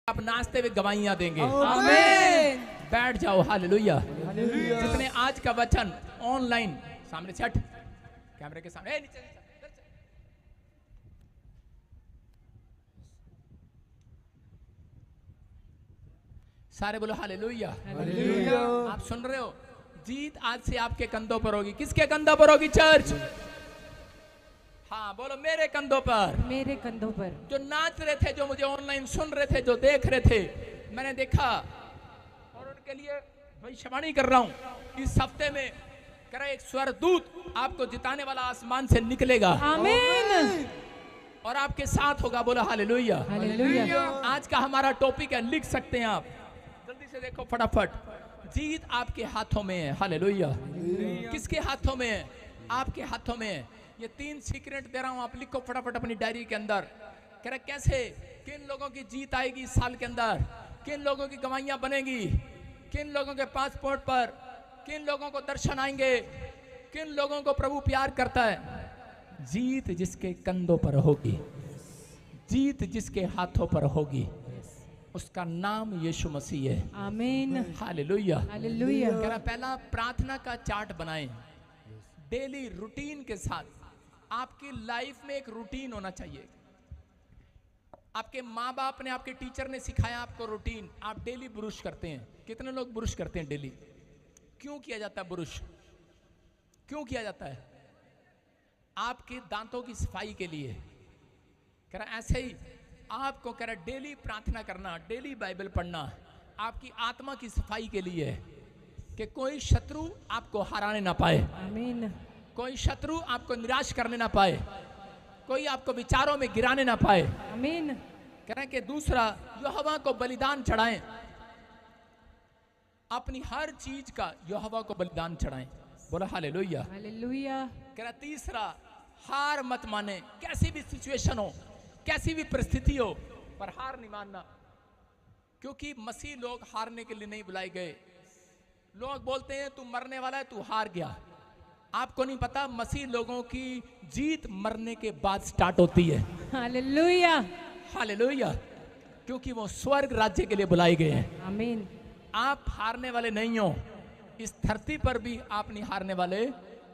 आप नाचते हुए गवाहियां देंगे। आमीन। बैठ जाओ। हालेलुया। जितने आज का वचन ऑनलाइन सामने छठ कैमरे के सामने नीचे सारे बोलो हालेलुया। आप सुन रहे हो? जीत आज से आपके कंधों पर होगी। किसके कंधों पर होगी चर्च? हाँ बोलो मेरे कंधों पर। मेरे कंधों पर। जो नाच रहे थे, जो मुझे ऑनलाइन सुन रहे थे, जो देख रहे थे, मैंने देखा और उनके लिए भविष्यवाणी कर रहा हूं। इस हफ्ते में कह रहा एक स्वर्गदूत आपको जिताने वाला आसमान से निकलेगा। आमीन। और आपके साथ होगा। बोलो हालेलुया। हालेलुया। आज का हमारा टॉपिक है, लिख सकते हैं आप, जल्दी से देखो फटाफट। जीत आपके हाथों में है। हालेलुया। किसके हाथों में है? आपके हाथों में है। ये 3 सीक्रेट दे रहा हूं, आप लिखो फटाफट अपनी डायरी के अंदर। कह रहे कैसे, किन लोगों की जीत आएगी इस साल के अंदर, किन लोगों की गवाहियां बनेगी, किन लोगों के पासपोर्ट पर, किन लोगों को दर्शन आएंगे, किन लोगों को प्रभु प्यार करता है। जीत जिसके कंधों पर होगी, जीत जिसके हाथों पर होगी, उसका नाम यीशु मसीह है। आमीन। हालेलुया। हालेलुया। कह रहा पहला प्रार्थना का चार्ट बनाएं, डेली रूटीन के साथ। आपकी लाइफ में एक रूटीन होना चाहिए। आपके माँ बाप ने, आपके टीचर ने सिखाया आपको रूटीन। आप डेली ब्रुश करते हैं। कितने लोग ब्रुश करते हैं डेली? क्यों किया जाता है ब्रुश? क्यों किया जाता है? आपके दांतों की सफाई के लिए। कह रहा ऐसे ही आपको कह रहा डेली प्रार्थना करना, डेली बाइबल पढ़ना आपकी आत्मा की सफाई के लिए है, कि कोई शत्रु आपको हराने ना पाए, आमीन। कोई शत्रु आपको निराश करने ना पाए, कोई आपको विचारों में गिराने ना पाए। आमीन। कह रहे हैं कि दूसरा, यहोवा को बलिदान चढ़ाएं, अपनी हर चीज का यहोवा को बलिदान चढ़ाएं। बोला हालेलुया। हालेलुया। कह रहा तीसरा, हार मत माने। कैसी भी सिचुएशन हो, कैसी भी परिस्थिति हो, पर हार नहीं मानना, क्योंकि मसीह लोग हारने के लिए नहीं बुलाए गए। लोग बोलते हैं तू मरने वाला है, तू हार गया। आपको नहीं पता मसीह लोगों की जीत मरने के बाद स्टार्ट होती है। हालेलुया। हालेलुया। क्योंकि वो स्वर्ग राज्य के लिए बुलाए गए हैं। आमीन। आप हारने वाले नहीं हो। इस धरती पर भी आप नहीं हारने वाले,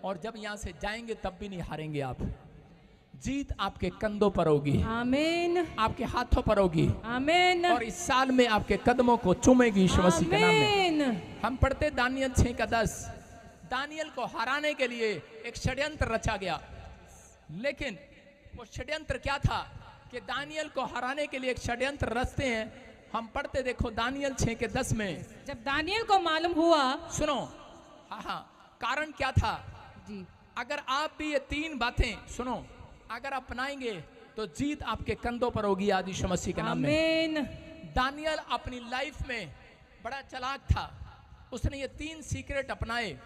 और जब यहां से जाएंगे तब भी नहीं हारेंगे आप। जीत आपके कंधों पर होगी। आमीन। आपके हाथों पर होगी। आमीन। और इस साल में आपके कदमों को चूमेगी यीशु मसीह के नाम में। आमीन। हम पढ़ते दानियल 6:10। दानियल को हराने के लिए एक षड्यंत्र रचा गया, लेकिन वो षड्यंत्र क्या था कि दानियल को हराने के लिए एक षड्यंत्र रचते हैं। हम पढ़ते देखो दानियल 6:10 में। जब दानियल को मालूम हुआ, सुनो, हाँ, कारण क्या था जी, अगर आप भी ये 3 बातें सुनो, अगर अपनाएंगे तो जीत आपके कंधों पर होगी आज यीशु मसीह के नाम में। आमीन। दानियल अपनी लाइफ में बड़ा चालाक था। उसने ये 3 सीक्रेट अपनाए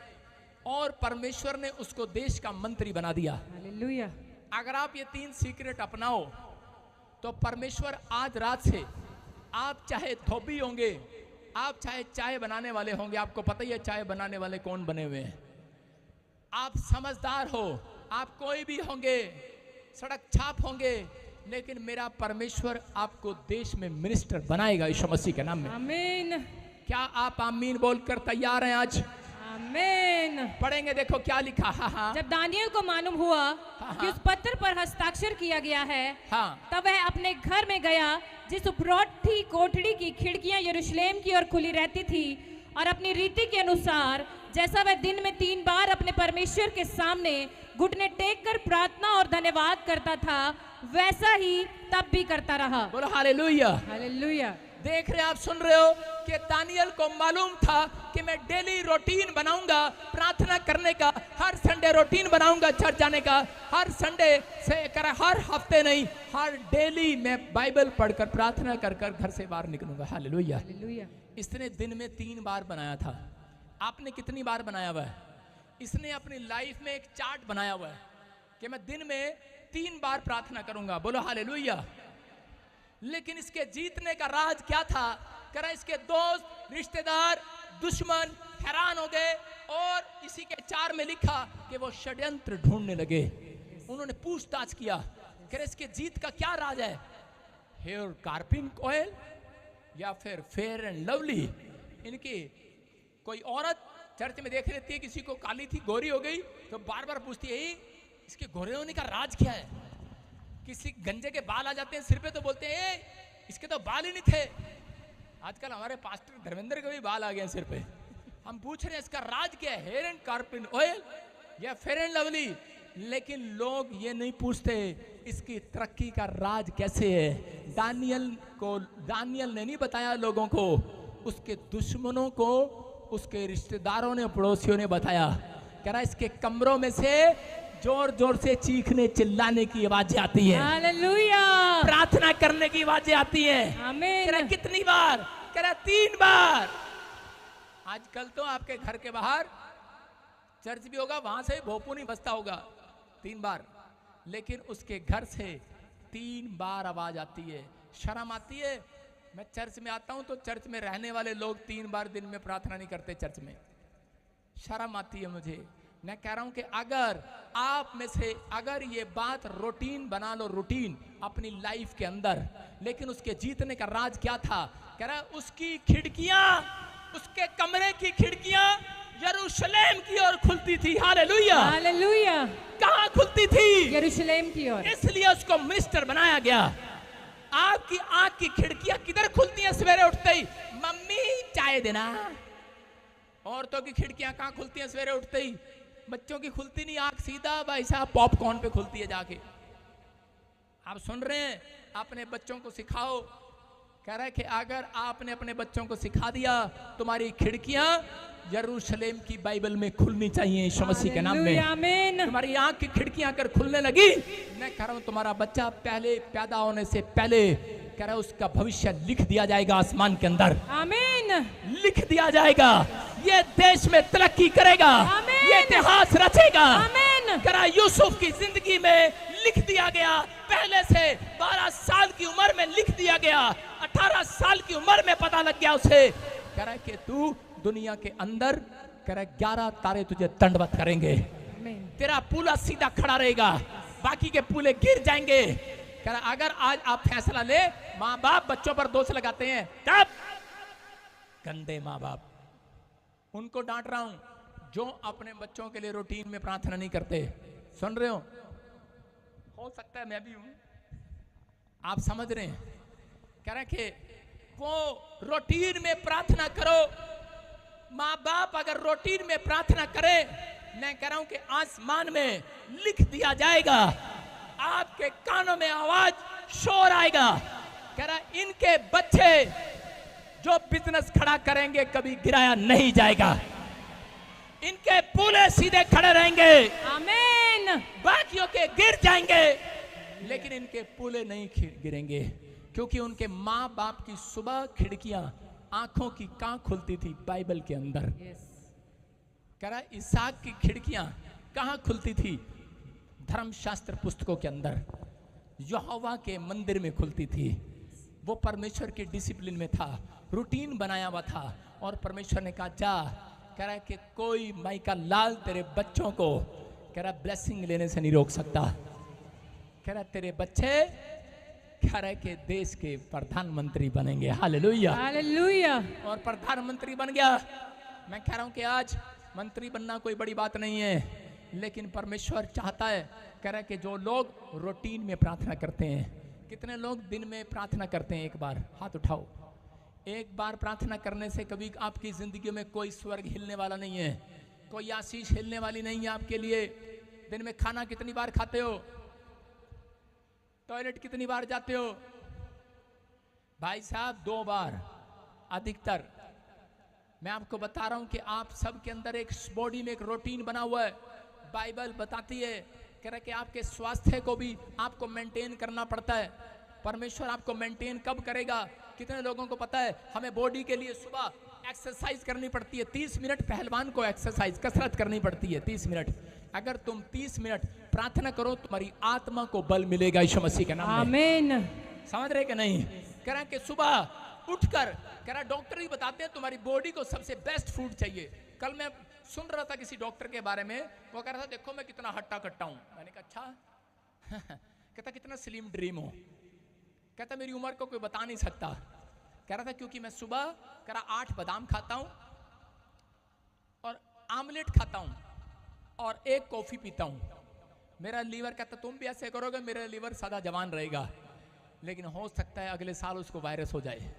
और परमेश्वर ने उसको देश का मंत्री बना दिया। हालेलुया। अगर आप ये 3 सीक्रेट अपनाओ तो परमेश्वर आज रात से, आप चाहे धोबी होंगे, आप चाहे चाय बनाने वाले होंगे, आपको पता ही है चाय बनाने वाले कौन बने हुए हैं, आप समझदार हो, आप कोई भी होंगे, सड़क छाप होंगे, लेकिन मेरा परमेश्वर आपको देश में मिनिस्टर बनाएगा यीशु मसीह के नाम में। आमीन। क्या आप आमीन बोलकर तैयार हैं? आज आमीन। पढ़ेंगे, देखो क्या लिखा। हाँ, जब दानियल को मालूम हुआ हाँ। कि उस पत्र पर हस्ताक्षर किया गया है, हाँ, तब वह अपने घर में गया, जिस उपरौठी कोठरी की खिड़कियां यरूशलेम की ओर खुली रहती थी, और अपनी रीति के अनुसार जैसा वह दिन में 3 बार अपने परमेश्वर के सामने घुटने टेक कर प्रार्थना और धन्यवाद करता था, वैसा ही तब भी करता रहा। बोलो हालेलुया। हालेलुया। देख रहे, आप सुन रहे हो कि दानियल को मालूम था कि मैं डेली रूटीन बनाऊंगा प्रार्थना करने का, हर संडे रूटीन बनाऊंगा चर्च जाने का, हर संडे से कर, हर हफ्ते नहीं, हर डेली मैं बाइबल पढ़कर प्रार्थना कर कर घर से बाहर निकलूंगा। हालेलुया। हालेलुया। इसने दिन में 3 बार बनाया था। आपने कितनी बार बनाया हुआ है? इसने अपनी लाइफ में एक चार्ट बनाया हुआ है कि मैं दिन में 3 बार प्रार्थना करूंगा। बोलो हालेलुया। लेकिन इसके जीतने का राज क्या था? करा इसके दोस्त, रिश्तेदार, दुश्मन हैरान हो गए, और इसी के 4 में लिखा कि वो षड्यंत्र ढूंढने लगे। उन्होंने पूछताछ किया, करा इसके जीत का क्या राज है? हेयर कार्पिंग ऑयल, या फिर फेयर एंड लवली। इनकी कोई औरत चर्च में देख लेती है किसी को, काली थी गोरी हो गई, तो बार बार पूछती है इसके गोरे होने का राज क्या है। किसी गंजे के बाल आ जाते हैं सिर पे तो बोलते हैं इसके तो बाल ही नहीं थे। आजकल हमारे पास्टर धर्मेंद्र के भी बाल आ गए सिर पे। हम पूछ रहे हैं इसका राज क्या है, हेयर एंड कार्पिन ऑयल या फेयर एंड लवली। लेकिन लोग ये नहीं पूछते इसकी तरक्की का राज कैसे है। दानियल ने नहीं बताया लोगों को, उसके दुश्मनों को उसके रिश्तेदारों ने, पड़ोसियों ने बताया। कह रहा इसके कमरों में से जोर जोर से चीखने चिल्लाने की आवाजें आती है, हालेलुया, प्रार्थना करने की आवाजें आती है। आमीन। कह रहा कितनी बार, कह रहा 3 बार। आजकल तो आपके घर के बाहर चर्च भी होगा, वहां से भोपू नहीं बजता होगा 3 बार, लेकिन उसके घर से 3 बार आवाज आती है। शर्म आती है। मैं चर्च में आता हूं तो चर्च में रहने वाले लोग 3 बार दिन में प्रार्थना नहीं करते चर्च में। शर्म आती है मुझे। मैं कह रहा हूं कि अगर आप में से अगर ये बात रूटीन बना लो, रूटीन अपनी लाइफ के अंदर, लेकिन उसके जीतने का राज क्या था। कह रहा उसकी खिड़कियां, उसके कमरे की खिड़कियां यरूशलेम की ओर खुलती थी। Hallelujah, hallelujah. कहां खुलती थी? यरूशलेम की ओर। इसलिए उसको मिनिस्टर बनाया गया। आपकी आंख की खिड़कियां किधर खुलती हैं? सवेरे उठते ही मम्मी चाय देना। औरतों की खिड़कियां कहां खुलती हैं? सवेरे उठते ही। बच्चों की खुलती नहीं आंख, सीधा भाई साहब पॉपकॉर्न पे खुलती है जाके। आप सुन रहे हैं? अपने बच्चों को सिखाओ। कह रहा है कि अगर आपने अपने बच्चों को सिखा दिया, तुम्हारी खिड़कियां यरूशलेम की बाइबल में खुलनी चाहिए यीशु मसीह के नाम में। आमीन। तुम्हारी आंख की खिड़कियां अगर खुलने लगी, मैं कह रहा हूं तुम्हारा बच्चा पहले पैदा होने से पहले, कह रहा है उसका भविष्य लिख दिया जाएगा आसमान के अंदर। आमीन। लिख दिया जाएगा। ये देश में तरक्की करेगा, ये इतिहास रचेगा। आमीन। कह रहा यूसुफ की जिंदगी में लिख दिया गया, पहले से 12 साल की उम्र में लिख दिया गया, 18 साल की उम्र में पता लग गया उसे। कह रहा है कि तू दुनिया के अंदर, कह रहा है 11 तारे तुझे दंडवत करेंगे। तेरा पूला सीधा खड़ा रहेगा, बाकी के पूले गिर जाएंगे। कह रहा अगर आज आप फैसला ले, माँ बाप बच्चों पर दोष लगाते हैं, तब गंदे माँ बाप, उनको डांट रहा हूं जो अपने बच्चों के लिए रूटीन में प्रार्थना नहीं करते। सुन रहे हो सकता है मैं भी हूं, आप समझ रहे हैं। कह रहे कि वो रूटीन में प्रार्थना करो। माँ बाप अगर रूटीन में प्रार्थना करे, मैं कह रहा हूं कि आसमान में लिख दिया जाएगा, आपके कानों में आवाज, शोर आएगा। कह रहा इनके बच्चे जो बिजनेस खड़ा करेंगे कभी गिराया नहीं जाएगा, इनके पूले सीधे खड़े रहेंगे। आमीन। बाकियों के गिर जाएंगे, लेकिन इनके पूले नहीं गिरेंगे, क्योंकि उनके माँ बाप की सुबह खिड़कियां आंखों की कहां खुलती थी? बाइबल के अंदर। कह रहा इसहाक की खिड़कियां कहां खुलती थी? धर्मशास्त्र पुस्तकों के अंदर, यहोवा के मंदिर में खुलती थी। वो परमेश्वर के डिसिप्लिन में था, रूटीन बनाया हुआ था। और परमेश्वर ने कहा जा, कह रहा है कि कोई माई का लाल तेरे बच्चों को, कह रहा ब्लेसिंग लेने से नहीं रोक सकता। कह रहा तेरे बच्चे, कह रहा है कि देश के प्रधानमंत्री बनेंगे। Hallelujah, hallelujah. और प्रधानमंत्री बन गया। मैं कह रहा हूं कि आज मंत्री बनना कोई बड़ी बात नहीं है, लेकिन परमेश्वर चाहता है, कह रहा है कि जो लोग रूटीन में प्रार्थना करते हैं। कितने लोग दिन में प्रार्थना करते हैं? एक बार हाथ उठाओ। एक बार प्रार्थना करने से कभी आपकी जिंदगी में कोई स्वर्ग हिलने वाला नहीं है, कोई आशीष हिलने वाली नहीं है आपके लिए। दिन में खाना कितनी बार खाते हो? टॉयलेट कितनी बार जाते हो? भाई साहब 2 बार अधिकतर। मैं आपको बता रहा हूं कि आप सब के अंदर एक बॉडी में एक रूटीन बना हुआ है। बाइबल बताती है, कह रहा है कि आपके स्वास्थ्य को भी आपको मेंटेन करना पड़ता है। परमेश्वर आपको मेंटेन कब करेगा? कितने लोगों को पता है हमें बॉडी के लिए सुबह एक्सरसाइज करनी पड़ती है। 30 मिनट पहलवान को एक्सरसाइज, कसरत करनी पड़ती है 30 मिनट। अगर तुम 30 मिनट प्रार्थना करो, तुम्हारी आत्मा को बल मिलेगा यीशु मसीह के नाम में। आमीन। समझ रहे कि नहीं? कह रहा है कि सुबह उठकर, कह रहा डॉक्टर ही बताते हैं तुम्हारी बॉडी को सबसे बेस्ट फूड चाहिए। कल मैं सुन रहा था किसी डॉक्टर के बारे में, वो कह रहा था देखो मैं कितना हट्टा कट्टा हूं। मैंने कहा अच्छा कहता कितना स्लिम ड्रीम हो। कहता मेरी उम्र को कोई बता नहीं सकता। कह रहा था क्योंकि मैं सुबह कह रहा 8 बादाम खाता हूं और आमलेट खाता हूं और 1 कॉफी पीता हूं, मेरा लीवर कहता तुम भी ऐसे करोगे मेरा लीवर सदा जवान रहेगा, लेकिन हो सकता है अगले साल उसको वायरस हो जाए,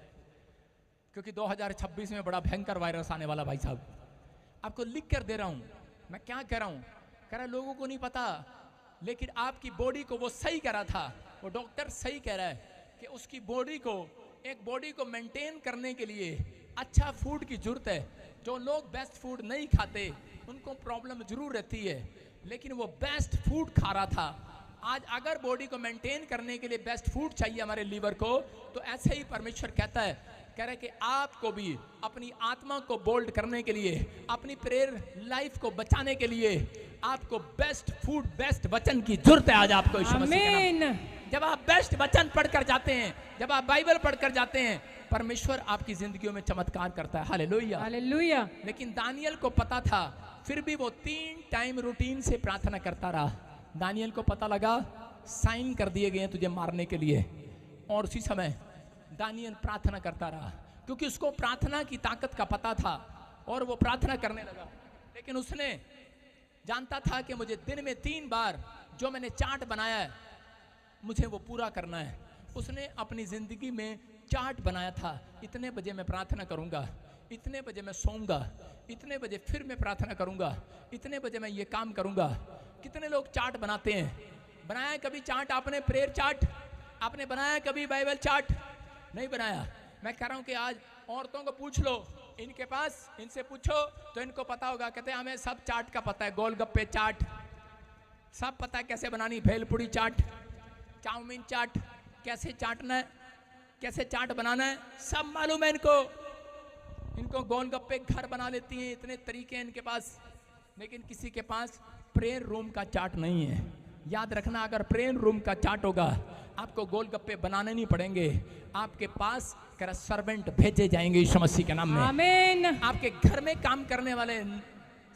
क्योंकि 2026 में बड़ा भयंकर वायरस आने वाला। भाई साहब आपको लिख कर दे रहा हूं, मैं क्या कह रहा हूं, कह रहा लोगों को नहीं पता, लेकिन आपकी बॉडी को वो सही कह रहा था, वो डॉक्टर सही कह रहा है कि उसकी बॉडी को, एक बॉडी को मेंटेन करने के लिए अच्छा फूड की जरूरत है। जो लोग बेस्ट फूड नहीं खाते उनको प्रॉब्लम जरूर रहती है, लेकिन वो बेस्ट फूड खा रहा था। आज अगर बॉडी को मेंटेन करने के लिए बेस्ट फूड चाहिए हमारे लीवर को, तो ऐसे ही परमेश्वर कहता है, कह रहा है कि आपको भी अपनी आत्मा को बोल्ड करने के लिए, अपनी प्रेयर लाइफ को बचाने के लिए आपको बेस्ट फूड, बेस्ट वचन की जरूरत है आज आपको। आमीन। जब आप बेस्ट वचन पढ़कर जाते हैं, जब आप बाइबल पढ़कर जाते हैं, परमेश्वर आपकी जिंदगियों में चमत्कार करता है। Hallelujah, hallelujah. लेकिन दानियल को पता था, फिर भी वो 3 टाइम रूटीन से प्रार्थना करता रहा। दानियल को पता लगा साइन कर दिए गए हैं तुझे मारने के लिए, और उसी समय दानियल प्रार्थना करता रहा, क्योंकि उसको प्रार्थना की ताकत का पता था और वो प्रार्थना करने लगा। लेकिन उसने जानता था कि मुझे दिन में 3 बार जो मैंने चार्ट बनाया है मुझे वो पूरा करना है। उसने अपनी जिंदगी में चार्ट बनाया था, इतने बजे मैं प्रार्थना करूंगा, इतने बजे मैं सोऊंगा, इतने बजे फिर मैं प्रार्थना करूंगा, इतने बजे मैं ये काम करूंगा। कितने लोग चार्ट बनाते हैं? बनाया है कभी चार्ट आपने? प्रेयर चार्ट आपने बनाया कभी? बाइबल चार्ट नहीं बनाया। मैं कह रहा हूं कि आज औरतों को पूछ लो, इनके पास, इनसे पूछो तो इनको पता होगा। कहते हैं हमें सब चार्ट का पता है, गोलगप्पे चाट सब पता है कैसे बनानी, भेलपुड़ी चाट, चाउमीन चाट, कैसे चाटना है, कैसे चाट बनाना है, सब मालूम है इनको। इनको गोलगप्पे घर बना लेती हैं, इतने तरीके हैं इनके पास, लेकिन किसी के पास प्रेयर रूम का चार्ट नहीं है। याद रखना, अगर प्रेयर रूम का चार्ट होगा आपको गोलगप्पे बनाने नहीं पड़ेंगे, आपके पास सर्वेंट भेजे जाएंगे यीशु मसीह के नाम में। आमीन। आपके घर में काम करने वाले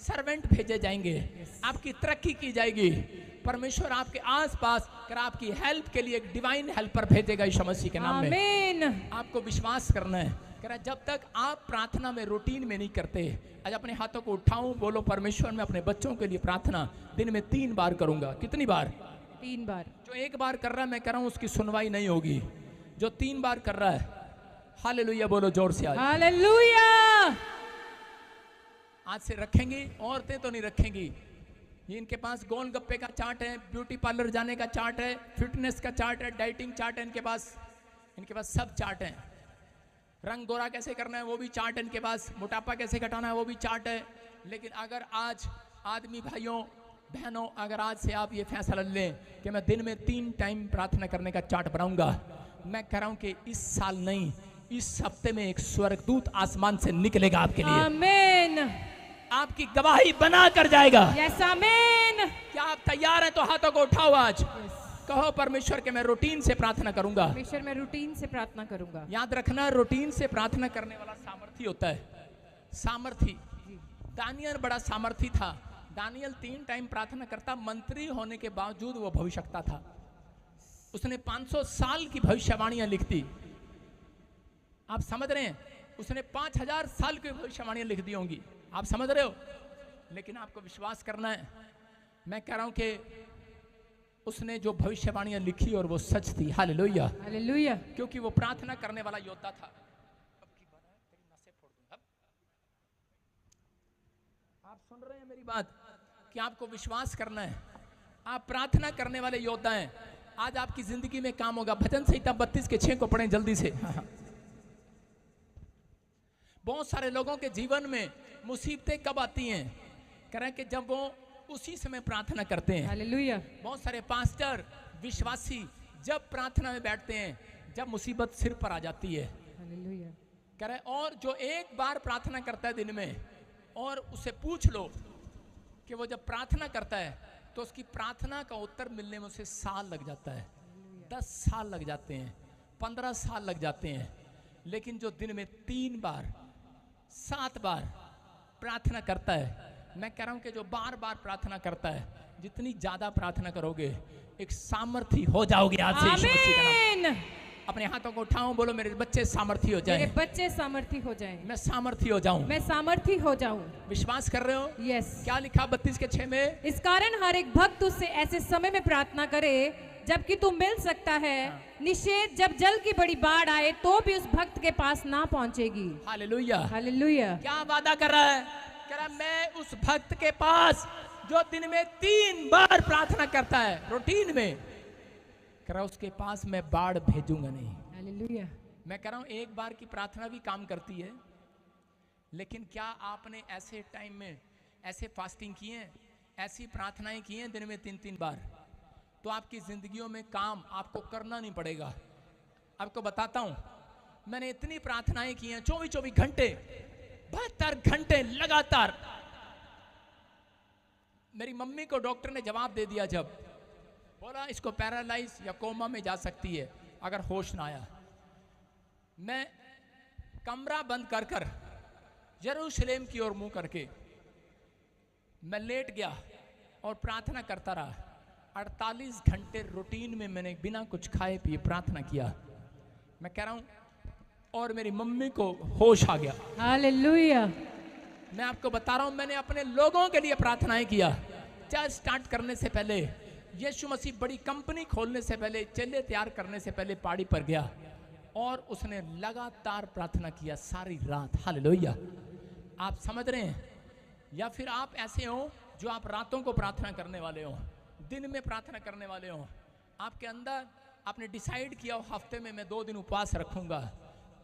सर्वेंट भेजे जाएंगे, आपकी तरक्की की जाएगी। परमेश्वर आपके आसपास आपकी हेल्प के लिए एक डिवाइन हेल्पर भेजेगा यीशु मसीह के नाम में। आमीन। आपको विश्वास करना है। जब तक आप प्रार्थना में रूटीन में नहीं करते, आज अपने हाथों को उठाऊं, बोलो परमेश्वर मैं अपने बच्चों के लिए प्रार्थना दिन में 3 बार करूंगा। कितनी बार? 3 बार। जो 1 बार कर रहा है, मैं कह रहा हूं उसकी सुनवाई नहीं होगी। जो 3 बार कर रहा है, हालेलुया बोलो जोर से आज। हालेलुया। आज से रखेंगी, औरतें तो नहीं रखेंगी। ये इनके पास गोलगप्पे का चार्ट है, ब्यूटी पार्लर जाने का चार्ट है, फिटनेस का चार्ट है, डाइटिंग चार्ट है इनके पास सब चार्ट है। रंग गोरा कैसे करना है वो भी चार्ट है इनके पास, मोटापा कैसे घटाना है वो भी चार्ट है। लेकिन अगर आज आदमी भाइयों बहनों, अगर आज से आप ये फैसला लें कि मैं दिन में 3 टाइम प्रार्थना करने का चार्ट बनाऊंगा, मैं कह रहा हूं कि इस साल नहीं, इस हफ्ते में एक स्वर्गदूत आसमान से निकलेगा आपके लिए। आमीन। आपकी गवाही बना कर जाएगा। यस, आमीन। क्या आप तैयार हैं? तो हाथों को उठाओ आज, कहो परमेश्वर के मैं रूटीन से प्रार्थना करूंगा। परमेश्वर मैं रूटीन से प्रार्थना करूंगा। याद रखना, रूटीन से प्रार्थना करने वाला सामर्थी होता है। सामर्थी दानियल बड़ा सामर्थी था। दानियल 3 टाइम प्रार्थना करता, मंत्री होने के बावजूद वो भविष्यवक्ता था। उसने 500 साल की भविष्यवाणियां लिख दी। आप समझ रहे हैं? उसने 5000 साल की भविष्यवाणियां लिख दी होंगी। आप समझ रहे हो? लेकिन आपको विश्वास करना है, मैं कह रहा हूं कि उसने जो भविष्यवाणियां लिखी और वो सच थी। Hallelujah, hallelujah. क्योंकि वो प्रार्थना करने वाला योद्धा था। आप सुन रहे हैं मेरी बात कि आपको विश्वास करना है, आप प्रार्थना करने वाले योद्धा हैं। आज आपकी जिंदगी में काम होगा। भजन संहिता 32 के 6 को पढ़ें जल्दी से। बहुत सारे लोगों के जीवन में मुसीबतें कब आती हैं? कह रहे हैं कि जब वो उसी समय प्रार्थना करते हैं। हालेलुया। बहुत सारे पास्टर विश्वासी जब प्रार्थना में बैठते हैं, जब मुसीबत सिर पर आ जाती है। हालेलुया। कह रहे, और जो 1 बार प्रार्थना करता है दिन में, और उसे पूछ लो कि वो जब प्रार्थना करता है तो उसकी प्रार्थना का उत्तर मिलने में उसे साल लग जाता है, 10 साल लग जाते हैं, 15 साल लग जाते हैं। लेकिन जो दिन में 3 बार 7 बार प्रार्थना करता है, मैं कह रहा हूं कि जो बार बार प्रार्थना करता है, जितनी ज्यादा प्रार्थना करोगे एक सामर्थी हो जाओगे आज से यीशु मसीह के नाम। अपने हाथों को उठाऊं, बोलो मेरे बच्चे सामर्थी हो मेरे जाएं, बच्चे सामर्थी हो जाएं, मैं सामर्थी हो जाऊं। मैं सामर्थी हो जाऊं। विश्वास कर रहे हो? यस। क्या लिखा 32:6 में? इस कारण हर एक भक्त उससे ऐसे समय में प्रार्थना करे जबकि तू मिल सकता है, निषेध जब जल की बड़ी बाढ़ आए तो भी उस भक्त के पास ना पहुंचेगी। हालेलुया। हालेलुया। क्या वादा कर रहा है? कह रहा है मैं उस भक्त के पास जो दिन में 3 बार प्रार्थना करता है रूटीन में, कह रहा उसके पास मैं बाढ़ भेजूंगा नहीं। हालेलुया। मैं कह रहा हूं एक बार की प्रार्थना भी काम करती है, लेकिन क्या आपने ऐसे टाइम में ऐसे फास्टिंग किए हैं, ऐसी प्रार्थनाएं की हैं दिन में 3-3 बार, तो आपकी जिंदगियों में काम आपको करना नहीं पड़ेगा। आपको बताता हूं, मैंने इतनी प्रार्थनाएं की हैं 24-24 घंटे, 72 घंटे लगातार। मेरी मम्मी को डॉक्टर ने जवाब दे दिया, जब बोला इसको पैरालाइज या कोमा में जा सकती है अगर होश ना आया। मैं कमरा बंद कर कर यरूशलेम की ओर मुंह करके मैं लेट गया और प्रार्थना करता रहा। 48 घंटे रूटीन में मैंने बिना कुछ खाए पिए प्रार्थना किया। मैं कह रहा हूं, और मेरी मम्मी को होश आ गया। हालेलुया। मैं आपको बता रहा हूं, मैंने अपने लोगों के लिए प्रार्थनाएं किया। चर्च स्टार्ट करने से पहले, यीशु मसीह बड़ी कंपनी खोलने से पहले, चेले तैयार करने से पहले पहाड़ी पर गया और उसने लगातार प्रार्थना किया सारी रात। हालेलुया। आप समझ रहे हैं? या फिर आप ऐसे हो जो आप रातों को प्रार्थना करने वाले हो, दिन में प्रार्थना करने वाले हो। आपके अंदर आपने डिसाइड किया हो हफ्ते में मैं 2 दिन उपवास रखूंगा,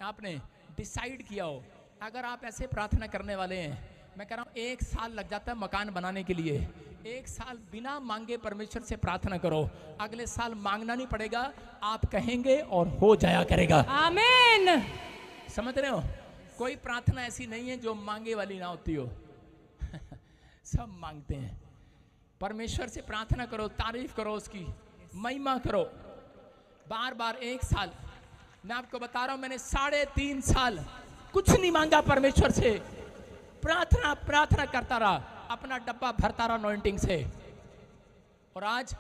आपने डिसाइड किया हो। अगर आप ऐसे प्रार्थना करने वाले हैं, मैं कह रहा हूँ 1 साल लग जाता है मकान बनाने के लिए। 1 साल बिना मांगे परमेश्वर से प्रार्थना करो, अगले साल मांगना नहीं पड़ेगा, आप कहेंगे और हो जाया करेगा। आमीन। समझ रहे हो? कोई प्रार्थना ऐसी नहीं है जो मांगे वाली ना होती हो। सब मांगते हैं। परमेश्वर से प्रार्थना करो, तारीफ करो, उसकी महिमा करो बार बार। 1 साल मैं आपको बता रहा हूं, मैंने 3.5 साल कुछ नहीं मांगा परमेश्वर से, प्रार्थना करता रहा, अपना डब्बा भरता रहा अनॉइंटिंग से। और आज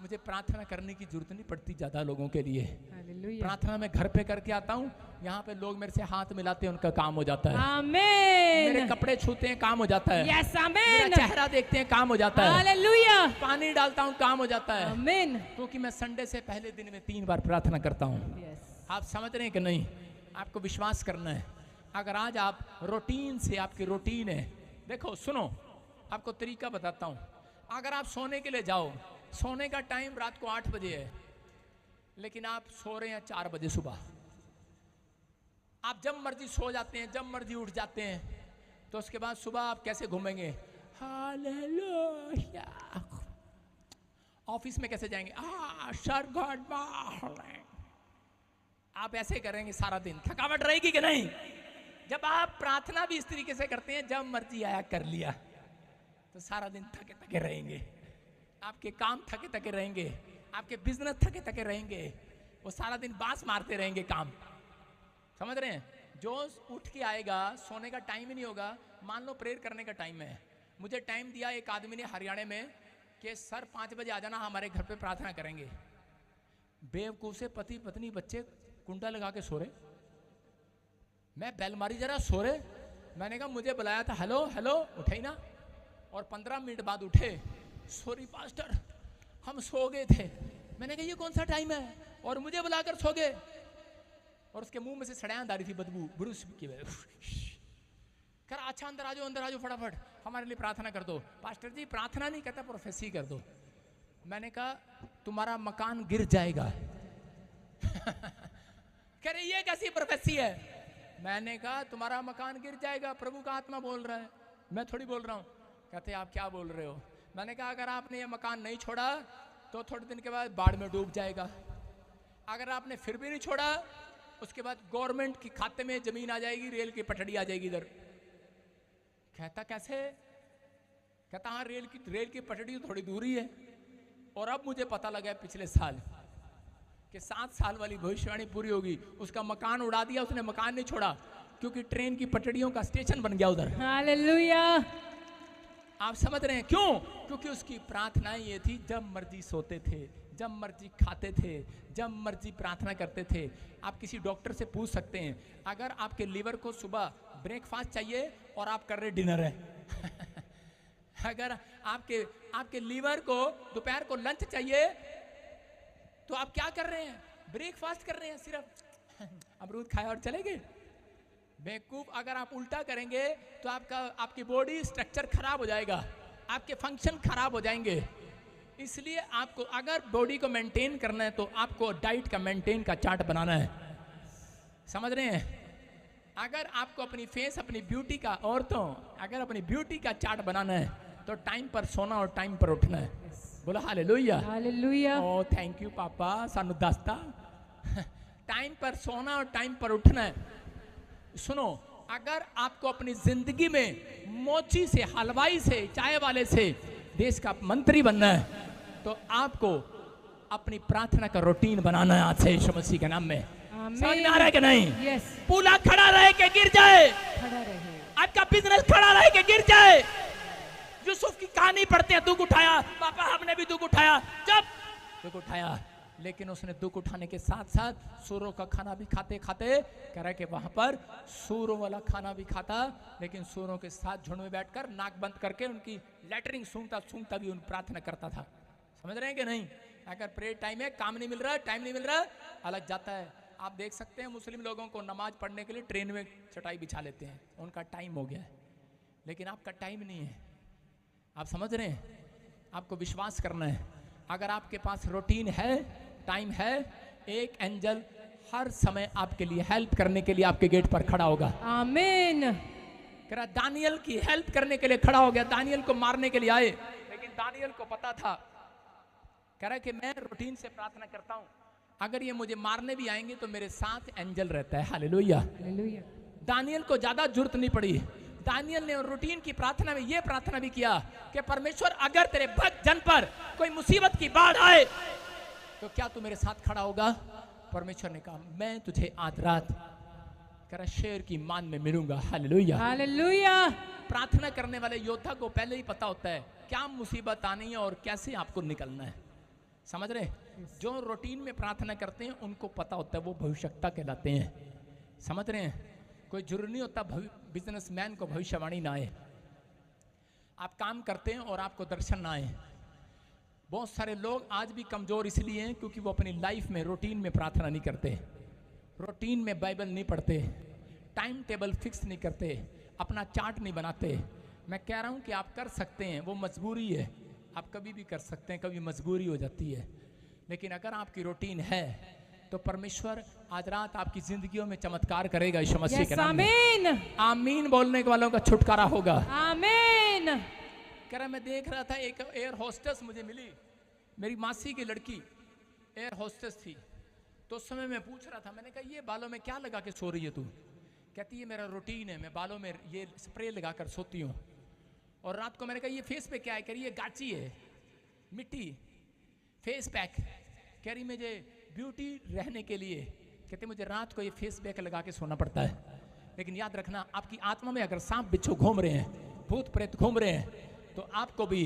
मुझे प्रार्थना करने की जरूरत नहीं पड़ती ज्यादा लोगों के लिए। हालेलुया। प्रार्थना मैं घर पे करके आता हूँ, यहाँ पे लोग मेरे से हाथ मिलाते हैं, उनका काम हो जाता है। आमीन। मेरे कपड़े छूते हैं, काम हो जाता है। यस। मेरा आमीन। चेहरा देखते हैं, काम हो जाता है। हालेलुया। पानी डालता हूँ, काम हो जाता है। आमीन। क्योंकि मैं संडे से पहले दिन में 3 बार प्रार्थना करता हूँ। यस। आप समझ रहे हैं कि नहीं? आपको विश्वास करना है। अगर आज आप रूटीन से, आपकी रूटीन है, देखो सुनो, आपको तरीका बताता हूँ। अगर आप सोने के लिए जाओ, सोने का टाइम रात को 8 बजे है, लेकिन आप सो रहे हैं 4 बजे सुबह। आप जब मर्जी सो जाते हैं, जब मर्जी उठ जाते हैं, तो उसके बाद सुबह आप कैसे घूमेंगे? हालेलुया। ऑफिस में कैसे जाएंगे? Sir God morning. आप ऐसे करेंगे सारा दिन, थकावट रहेगी कि नहीं? जब आप प्रार्थना भी इस तरीके से करते हैं, जब मर्जी आया कर लिया, तो सारा दिन थके थके रहेंगे, आपके काम थके थके रहेंगे, आपके बिजनेस थके थके रहेंगे, वो सारा दिन बांस मारते रहेंगे काम। समझ रहे हैं? जो उठ के आएगा, सोने का टाइम ही नहीं होगा। मान लो प्रेयर करने का टाइम है, मुझे टाइम दिया एक आदमी ने हरियाणा में कि सर 5 बजे आ जाना, हमारे घर पे प्रार्थना करेंगे। बेवकूफ से पति पत्नी बच्चे कुंडा लगा के सो रहे, मैं बेल मारी जरा सो रहे। मैंने कहा मुझे बुलाया था, हेलो हेलो, उठे ही ना। और 15 मिनट बाद उठे, सॉरी पास्टर हम सो गए थे। मैंने कहा ये कौन सा टाइम है और मुझे बुलाकर सो गए? और उसके मुंह में से सड़ैंद आ रही थी, बदबू ब्रूस की वजह। कर अच्छा अंदर आ जाओ फटाफट, हमारे लिए प्रार्थना कर दो। पास्टर जी प्रार्थना नहीं कहता, प्रोफेसी कर दो। मैंने कहा तुम्हारा मकान गिर जाएगा। कह रहे ये कैसी प्रोफेसी है? मैंने कहा तुम्हारा मकान गिर जाएगा, प्रभु का आत्मा बोल रहा है, मैं थोड़ी बोल रहा हूँ। कहते आप क्या बोल रहे हो? मैंने कहा अगर आपने ये मकान नहीं छोड़ा तो थोड़े दिन के बाद बाढ़ में डूब जाएगा। अगर आपने फिर भी नहीं छोड़ा, उसके बाद गवर्नमेंट के खाते में जमीन आ जाएगी, रेल की पटड़ी आ जाएगी इधर। कहता कैसे? कहता हाँ रेल की पटड़ी तो थोड़ी दूर ही है। और अब मुझे पता लगा पिछले साल कि 7 साल वाली भविष्यवाणी पूरी होगी। उसका मकान उड़ा दिया, उसने मकान नहीं छोड़ा क्योंकि ट्रेन की पटड़ियों का स्टेशन बन गया उधर। हालेलुया। आप समझ रहे हैं क्यों? क्योंकि उसकी प्रार्थनाएं ये थी, जब मर्जी सोते थे, जब मर्जी खाते थे, जब मर्जी प्रार्थना करते थे। आप किसी डॉक्टर से पूछ सकते हैं, अगर आपके लीवर को सुबह ब्रेकफास्ट चाहिए और आप कर रहे डिनर है अगर आपके लीवर को दोपहर को लंच चाहिए तो आप क्या कर रहे हैं? ब्रेकफास्ट कर रहे हैं, सिर्फ अमरूद खाए और चले गए। बेवकूफ, अगर आप उल्टा करेंगे तो आपकी बॉडी स्ट्रक्चर खराब हो जाएगा, आपके फंक्शन खराब हो जाएंगे। इसलिए आपको अगर बॉडी को मेंटेन करना है तो आपको डाइट का मेंटेन का चार्ट बनाना है। समझ रहे हैं? अगर आपको अपनी फेस, अपनी ब्यूटी का, औरतों अगर अपनी ब्यूटी का चार्ट बनाना है तो टाइम पर सोना और टाइम पर उठना है। बोला hallelujah. Hallelujah. Oh thank you पापा, सानू दसता टाइम पर सोना और टाइम पर उठना है। सुनो, अगर आपको अपनी जिंदगी में मोची से, हलवाई से, चाय वाले से देश का मंत्री बनना है तो आपको अपनी प्रार्थना का रूटीन बनाना है आज से यीशु मसीह के नाम में। समझ में आ रहा है कि नहीं? यस। पूला खड़ा रहे के गिर जाए, खड़ा रहे। आपका बिजनेस खड़ा रहे के गिर जाए। यूसुफ की कहानी पढ़ते हैं, दुख उठाया, पापा हमने भी दुख उठाया, जब दुख उठाया, लेकिन उसने दुख उठाने के साथ साथ सूरों का खाना भी खाते खाते कह रहा है कि वहां पर सूरों वाला खाना भी खाता, लेकिन सूरों के साथ झुंड में बैठकर नाक बंद करके उनकी लेटरिंग सूंघता भी उन प्रार्थना करता था। समझ रहे हैं कि नहीं? अगर प्रेयर टाइम है, काम नहीं मिल रहा, टाइम नहीं मिल रहा, अलग जाता है। आप देख सकते हैं मुस्लिम लोगों को नमाज पढ़ने के लिए ट्रेन में चटाई बिछा लेते हैं, उनका टाइम हो गया है, लेकिन आपका टाइम नहीं है। आप समझ रहे हैं? आपको विश्वास करना है। अगर आपके पास रूटीन है, टाइम है, एक एंजल हर समय आपके लिए हेल्प करने के लिए आपके गेट पर खड़ा होगा। आमीन। कह रहा दानियल की हेल्प करने के लिए खड़ा हो गया। दानियल को मारने के लिए आए, लेकिन दानियल को पता था, कह रहा कि मैं रूटीन से प्रार्थना करता हूं, अगर ये मुझे मारने भी आएंगे तो मेरे साथ एंजल रहता है। हालेलुया। हालेलुया। दानियल को ज्यादा जरूरत नहीं पड़ी। दानियल ने रूटीन की प्रार्थना में ये प्रार्थना भी किया कि परमेश्वर, अगर तेरे भक्त जन पर कोई मुसीबत की बाढ़ आए तो क्या तू मेरे साथ खड़ा होगा? परमेश्वर ने कहा, मैं तुझे आज रात करा शेर की मान में मिलूंगा। हालेलुया। हालेलुया। प्रार्थना करने वाले योद्धा को पहले ही पता होता है क्या मुसीबत आनी है और कैसे आपको निकलना है। समझ रहे? जो रूटीन में प्रार्थना करते हैं उनको पता होता है, वो भविष्यवक्ता कहलाते हैं। समझ रहे हैं? कोई जरूरी नहीं होता बिजनेसमैन को भविष्यवाणी ना आए। आप काम करते हैं और आपको दर्शन ना आए। बहुत सारे लोग आज भी कमजोर इसलिए हैं क्योंकि वो अपनी लाइफ में रूटीन में प्रार्थना नहीं करते, रूटीन में बाइबल नहीं पढ़ते, टाइम टेबल फिक्स नहीं करते, अपना चार्ट नहीं बनाते। मैं कह रहा हूं कि आप कर सकते हैं, वो मजबूरी है, आप कभी भी कर सकते हैं, कभी मजबूरी हो जाती है। लेकिन अगर आपकी रूटीन है तो परमेश्वर आज रात आपकी जिंदगियों में चमत्कार करेगा यीशु मसीह के नाम में। आमीन। आमीन बोलने वालों का छुटकारा होगा। आमीन। कह रहा, मैं देख रहा था एक एयर होस्टेस मुझे मिली, मेरी मासी की लड़की एयर होस्टेस थी। तो उस समय मैं पूछ रहा था, मैंने कहा ये बालों में क्या लगा के सो रही है तू? कहती है मेरा रूटीन है, मैं बालों में ये स्प्रे लगा कर सोती हूँ। और रात को मैंने कहा ये फेस पे क्या है? कह रही है गाची है, मिट्टी, फेस पैक। कह रही मुझे ब्यूटी रहने के लिए, कहते मुझे रात को ये फेस पैक लगा के सोना पड़ता है। लेकिन याद रखना, आपकी आत्मा में अगर सांप बिच्छू घूम रहे हैं, भूत प्रेत घूम रहे हैं, तो आपको भी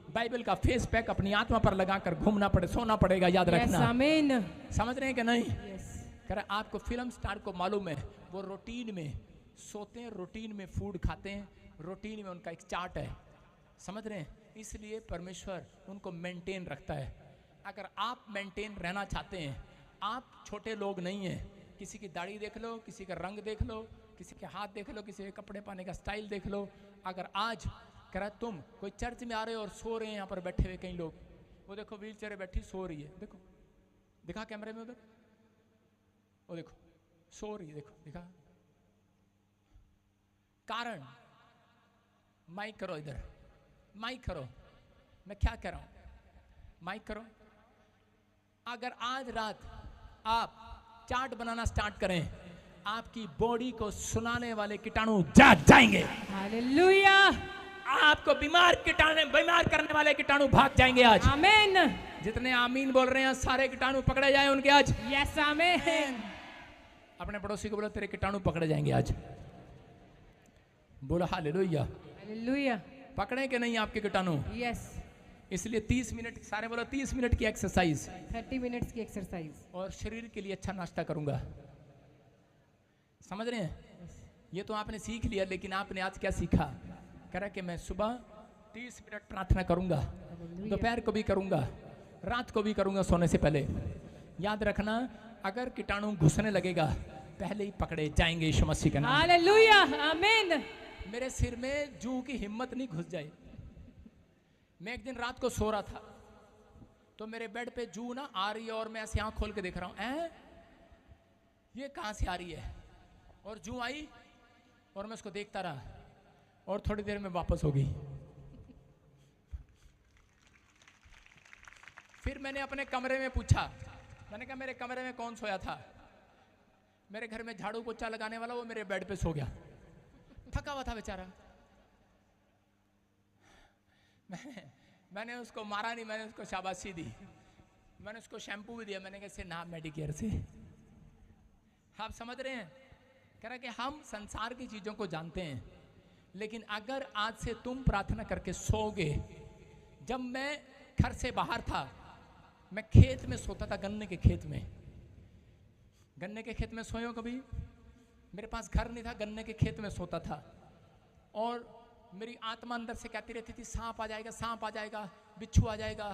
बाइबल का फेस पैक अपनी आत्मा पर लगाकर घूमना पड़े, सोना पड़ेगा। याद रखना। आमीन। समझ रहे हैं कि नहीं? कह रहा आपको फिल्म स्टार को मालूम है, वो रूटीन में सोते हैं, रूटीन में फूड खाते हैं, रूटीन में उनका एक चार्ट है। समझ रहे हैं? इसलिए परमेश्वर उनको मेंटेन रखता है। अगर आप मेंटेन रहना चाहते हैं, आप छोटे लोग नहीं हैं। किसी की दाढ़ी देख लो, किसी का रंग देख लो, किसी के हाथ देख लो, किसी के कपड़े पहनने का स्टाइल देख लो। अगर आज कह रहा तुम कोई चर्च में आ रहे हो और सो रहे हैं, यहाँ पर बैठे हुए कई लोग, वो देखो व्हील चेयर बैठी सो रही है, देखो दिखा कैमरे में उधर, वो देखो सो रही है, देखो दिखा। कारण माइक करो, इधर माइक करो, मैं क्या कह रहा हूं, माइक करो। अगर आज रात आप चार्ट बनाना स्टार्ट करें, आपकी बॉडी को सुनाने वाले कीटाणु जाग जाएंगे। हालेलुया। आपको बीमार करने वाले कीटाणु भाग जाएंगे आज। आमीन। जितने आमीन बोल रहे हैं सारे कीटाणु पकड़े जाए उनके आज। यस आमीन। अपने पड़ोसी को बोलो तेरे कीटाणु पकड़े जाएंगे आज। बोलो हालेलुया। हालेलुया। पकड़े कि नहीं आपके कीटाणु? यस। इसलिए 30 मिनट, सारे बोलो 30 मिनट की एक्सरसाइज, 30 मिनट्स की एक्सरसाइज। और शरीर के लिए अच्छा नाश्ता करूंगा। समझ रहे हैं? ये तो आपने सीख लिया, लेकिन आपने आज क्या सीखा? कह रहा कि मैं सुबह 30 मिनट प्रार्थना करूंगा, दोपहर को भी करूंगा, रात को भी करूंगा सोने से पहले। याद रखना, अगर कीटाणु घुसने लगेगा पहले ही पकड़े जाएंगे यीशु मसीह का नाम। हालेलुया, आमीन। मेरे सिर में जू की हिम्मत नहीं घुस जाए। मैं एक दिन रात को सो रहा था तो मेरे बेड पे जू ना आ रही है और मैं ऐसे आंख खोल के देख रहा हूं, ये कहां से आ रही है? और जू आई और मैं उसको देखता रहा और थोड़ी देर में वापस हो गई। फिर मैंने अपने कमरे में पूछा, मैंने कहा मेरे कमरे में कौन सोया था? मेरे घर में झाड़ू पोछा लगाने वाला वो मेरे बेड पे सो गया, थका हुआ था बेचारा। मैंने उसको मारा नहीं, मैंने उसको शाबाशी दी, मैंने उसको शैम्पू भी दिया, मैंने कहा ना मेडिकेयर से। आप समझ रहे हैं? कह रहा कि हम संसार की चीजों को जानते हैं, लेकिन अगर आज से तुम प्रार्थना करके सोओगे। जब मैं घर से बाहर था, मैं खेत में सोता था, गन्ने के खेत में। गन्ने के खेत में सोए हो कभी? मेरे पास घर नहीं था, गन्ने के खेत में सोता था। और मेरी आत्मा अंदर से कहती रहती थी सांप आ जाएगा, सांप आ जाएगा, बिच्छू आ जाएगा।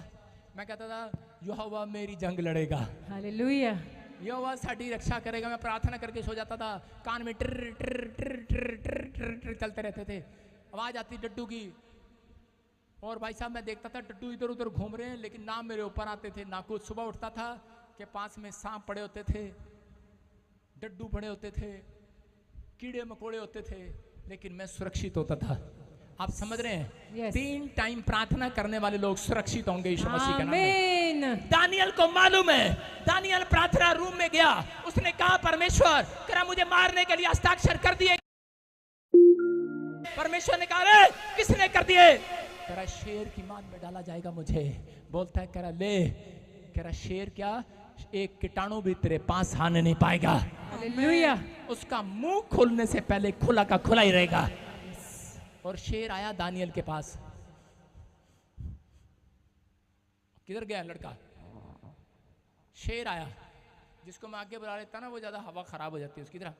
मैं कहता था यहोवा मेरी जंग लड़ेगा, हालेलुया, यहोवा साडी रक्षा करेगा। मैं प्रार्थना करके सो जाता था, कान में टर टर टर टर टर टर टर चलते रहते थे, आवाज आती डड्डू की। और भाई साहब मैं देखता था डड्डू इधर उधर घूम रहे हैं, लेकिन ना मेरे ऊपर आते थे ना कुछ। सुबह उठता था कि पास में सांप पड़े होते थे, डड्डू पड़े होते थे, कीड़े मकोड़े होते थे, लेकिन मैं सुरक्षित होता था। आप समझ रहे हैं? Yes. 3 टाइम प्रार्थना करने वाले लोग सुरक्षित होंगे यीशु मसीह के नाम में। आमीन। दानियल को मालूम है, दानियल प्रार्थना रूम में गया, उसने कहा परमेश्वर करा मुझे मारने के लिए हस्ताक्षर कर दिए। परमेश्वर ने कहा अरे किसने कर दिए? कह रहा शेर की मान में डाला जाएगा मुझे। बोलता है कह रहा ले, कह रहा शेर क्या, एक कीटाणु भी तेरे पास आने नहीं पाएगा। हालेलुया। उसका मुंह खोलने से पहले खुला का खुला ही रहेगा। और शेर आया दानियल के पास। किधर गया लड़का? शेर आया, जिसको मैं आगे बुला लेता ना वो ज्यादा हवा खराब हो जाती है उसकी तरह,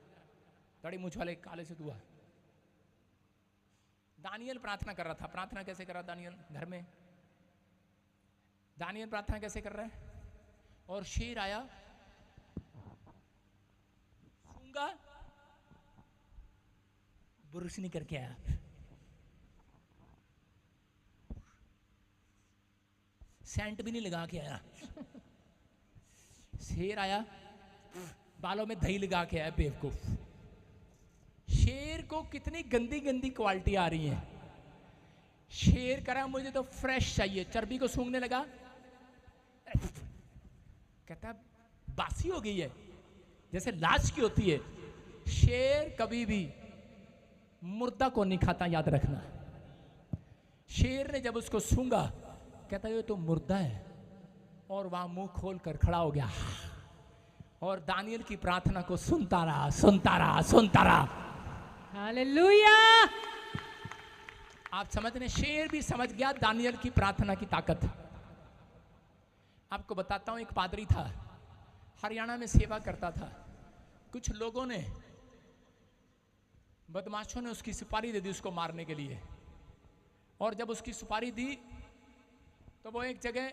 दाढ़ी मूंछ वाले काले से दुआ। दानियल प्रार्थना कर रहा था। प्रार्थना कैसे कर रहा दानियल? घर में दानियल प्रार्थना कैसे कर रहा है? और शेर आया, सूंगा, बुरुश नहीं करके आया, सेंट भी नहीं लगा के आया। शेर आया, बालों में दही लगा के आया बेवकूफ। शेर को कितनी गंदी गंदी क्वालिटी आ रही है। शेर कह रहा मुझे तो फ्रेश चाहिए, चर्बी को सूंघने लगा, कहता बासी हो गई है, जैसे लाश की होती है। शेर कभी भी मुर्दा को नहीं खाता, याद रखना। शेर ने जब उसको सूंघा, कहता ये तो मुर्दा है, और वहां मुंह खोल कर खड़ा हो गया। और दानियल की प्रार्थना को सुनता रहा, सुनता रहा, सुनता रहा। हालेलुया। आप समझ रहे? शेर भी समझ गया दानियल की प्रार्थना की ताकत। आपको बताता हूं, एक पादरी था, हरियाणा में सेवा करता था। कुछ लोगों ने, बदमाशों ने उसकी सुपारी दे दी उसको मारने के लिए। और जब उसकी सुपारी दी तो वो एक जगह,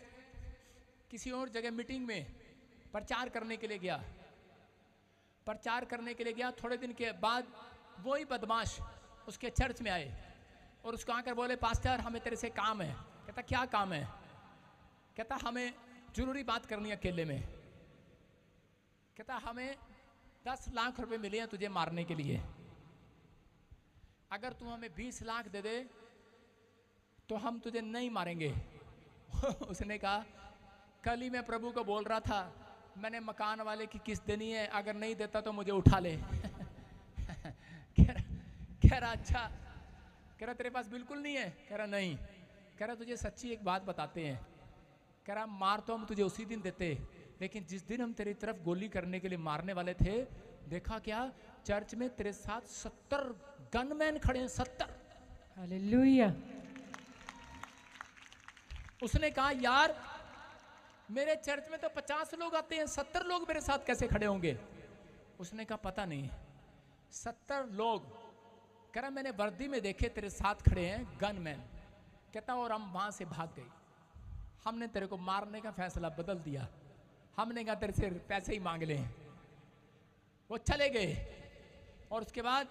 किसी और जगह मीटिंग में प्रचार करने के लिए गया। प्रचार करने के लिए गया, थोड़े दिन के बाद वही बदमाश उसके चर्च में आए और उसको आकर बोले पास्टर हमें तेरे से काम है। कहता क्या काम है? कहता हमें जरूरी बात करनी है अकेले में। कहता हमें 10 लाख रुपए मिले हैं तुझे मारने के लिए, अगर तू हमें 20 लाख दे दे तो हम तुझे नहीं मारेंगे। उसने कहा कल ही मैं प्रभु को बोल रहा था मैंने मकान वाले की किस्त देनी है, अगर नहीं देता तो मुझे उठा ले। कह रहा अच्छा। कह रहा तेरे पास बिल्कुल नहीं है? कह रहा नहीं। कह रहा तुझे सच्ची एक बात बताते हैं। कह रहा मार तो हम तुझे उसी दिन देते, लेकिन जिस दिन हम तेरी तरफ गोली करने के लिए मारने वाले थे, देखा क्या चर्च में तेरे साथ 70 गनमैन खड़े हैं। 70। हालेलुया। उसने कहा यार मेरे चर्च में तो 50 लोग आते हैं, 70 लोग मेरे साथ कैसे खड़े होंगे? उसने कहा पता नहीं, 70 लोग। कह रहा मैंने वर्दी में देखे तेरे साथ खड़े हैं गनमैन। कहता और हम वहां से भाग गए, हमने तेरे को मारने का फैसला बदल दिया, हमने कहा तेरे से पैसे ही मांग ले। वो चले गए। और उसके बाद